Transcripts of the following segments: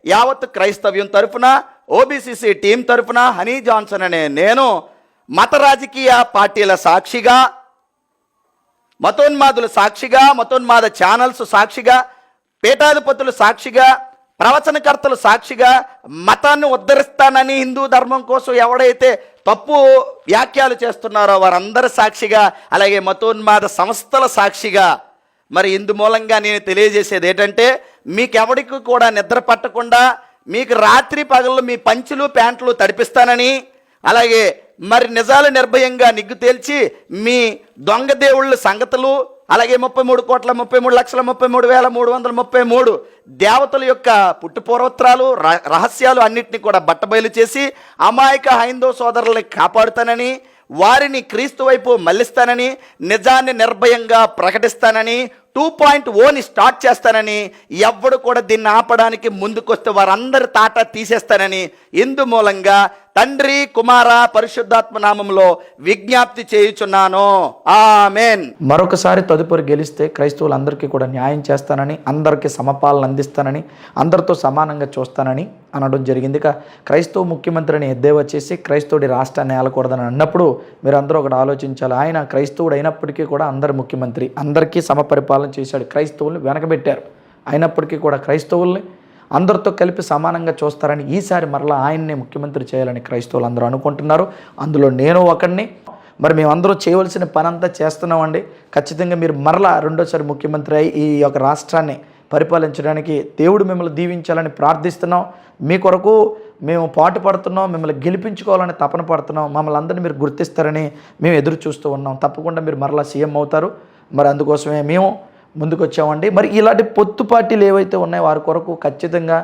యావత్ క్రైస్తవ్యం తరఫున, ఓబీసీసీ టీం తరఫున హనీ జాన్సన్ అనే నేను మత రాజకీయ పార్టీల సాక్షిగా, మతోన్మాదుల సాక్షిగా, మతోన్మాద ఛానల్స్ సాక్షిగా, పీఠాధిపతులు సాక్షిగా, ప్రవచనకర్తలు సాక్షిగా మతాన్ని ఉద్ధరిస్తానని, హిందూ ధర్మం కోసం ఎవడైతే తప్పు వ్యాఖ్యలు చేస్తున్నారో వారందరి సాక్షిగా, అలాగే మతోన్మాద సంస్థల సాక్షిగా మరి ఇందు మూలంగా నేను తెలియజేసేది ఏంటంటే, మీకెవడికి కూడా నిద్ర పట్టకుండా మీకు రాత్రి పగళ్ళు మీ పంచులు ప్యాంట్లు తడిపిస్తానని, అలాగే మరి నిజాలు నిర్భయంగా నిగ్గు తేల్చి మీ దొంగ దేవుళ్ళ సంగతులు, అలాగే 33,33,33,333 దేవతల యొక్క పుట్టుపూర్వత్రాలు, రహస్యాలు అన్నింటినీ కూడా బట్టబయలు చేసి అమాయక హైందవ సోదరుల్ని కాపాడుతానని, వారిని క్రీస్తు వైపు మళ్ళిస్తానని, నిజాన్ని నిర్భయంగా ప్రకటిస్తానని, 2.0ని స్టార్ట్ చేస్తానని, ఎవ్వడు కూడా దీన్ని ఆపడానికి ముందుకొస్తే వారందరి తాట తీసేస్తానని ఇందు మూలంగా తండ్రి, కుమార, పరిశుద్ధాత్మ నామంలో విజ్ఞప్తి చేయుచున్నాను. ఆమేన్. మరొకసారి తదుపరి గెలిస్తే క్రైస్తవులందరికీ కూడా న్యాయం చేస్తానని, అందరికీ సమపాలన అందిస్తానని, అందరితో సమానంగా చూస్తానని అనడం జరిగింది. ఇక క్రైస్తవ ముఖ్యమంత్రిని ఎద్దేవా చేసి క్రైస్తవుడి రాష్ట్రాన్ని ఏలకూడదని అన్నప్పుడు మీరు అందరూ ఒకటి ఆలోచించాలి. ఆయన క్రైస్తవుడు అయినప్పటికీ కూడా అందరి ముఖ్యమంత్రి, అందరికీ సమపరిపాలన చేశాడు. క్రైస్తవుల్ని వెనకబెట్టారు. అయినప్పటికీ కూడా క్రైస్తవుల్ని అందరితో కలిపి సమానంగా చూస్తారని ఈసారి మరలా ఆయన్నే ముఖ్యమంత్రి చేయాలని క్రైస్తవులు అందరూ అనుకుంటున్నారు. అందులో నేను ఒకడిని. మరి మేమందరూ చేయవలసిన పని అంతా చేస్తున్నామండి. ఖచ్చితంగా మీరు మరలా రెండోసారి ముఖ్యమంత్రి అయి ఈ యొక్క రాష్ట్రాన్ని పరిపాలించడానికి దేవుడు మిమ్మల్ని దీవించాలని ప్రార్థిస్తున్నాం. మీ కొరకు మేము పాటు పడుతున్నాం, మిమ్మల్ని గెలిపించుకోవాలని తపన పడుతున్నాం. మమ్మల్ని అందరినీ మీరు గుర్తిస్తారని మేము ఎదురు చూస్తూ ఉన్నాం. తప్పకుండా మీరు మరలా సీఎం అవుతారు. మరి అందుకోసమే మేము ముందుకు వచ్చామండి. మరి ఇలాంటి పొత్తు పార్టీలు ఏవైతే ఉన్నాయో వారి కొరకు ఖచ్చితంగా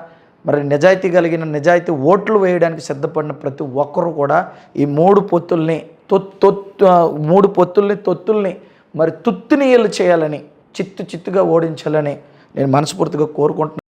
మరి నిజాయితీ కలిగిన, నిజాయితీ ఓట్లు వేయడానికి సిద్ధపడిన ప్రతి ఒక్కరూ కూడా ఈ మూడు పొత్తుల్ని తొత్తుల్ని మరి తుత్తునీయలు చేయాలని, చిత్తుగా ఓడించాలని నేను మనస్ఫూర్తిగా కోరుకుంటున్నాను.